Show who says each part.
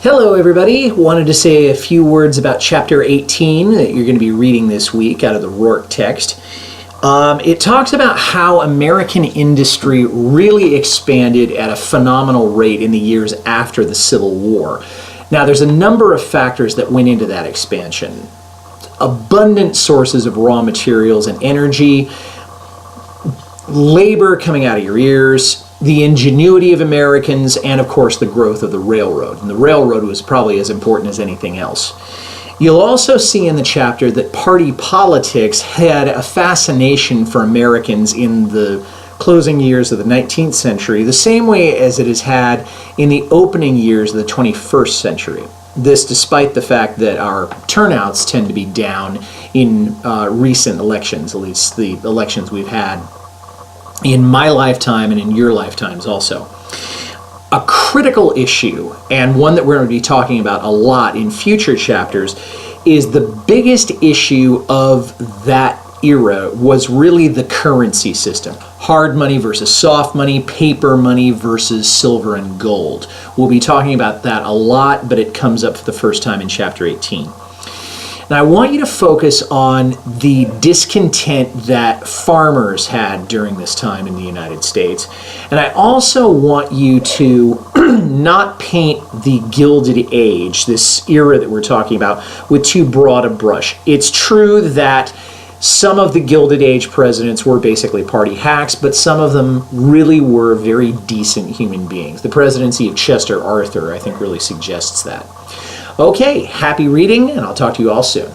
Speaker 1: Hello everybody, wanted to say a few words about chapter 18 that you're going to be reading this week out of the Rourke text. It talks about how American industry really expanded at a phenomenal rate in the years after the Civil War. Now there's a number of factors that went into that expansion. Abundant sources of raw materials and energy, labor coming out of your ears, the ingenuity of Americans, and of course the growth of the railroad. And the railroad was probably as important as anything else. You'll also see in the chapter that party politics had a fascination for Americans in the closing years of the 19th century, the same way as it has had in the opening years of the 21st century. This despite the fact that our turnouts tend to be down in recent elections, at least the elections we've had in my lifetime and in your lifetimes also. A critical issue, and one that we're going to be talking about a lot in future chapters, is the biggest issue of that era was really the currency system. Hard money versus soft money, paper money versus silver and gold. We'll be talking about that a lot, but it comes up for the first time in chapter 18. Now I want you to focus on the discontent that farmers had during this time in the United States. And I also want you to not paint the Gilded Age, this era that we're talking about, with too broad a brush. It's true that some of the Gilded Age presidents were basically party hacks, but some of them really were very decent human beings. The presidency of Chester Arthur, I think, really suggests that. Okay, happy reading, and I'll talk to you all soon.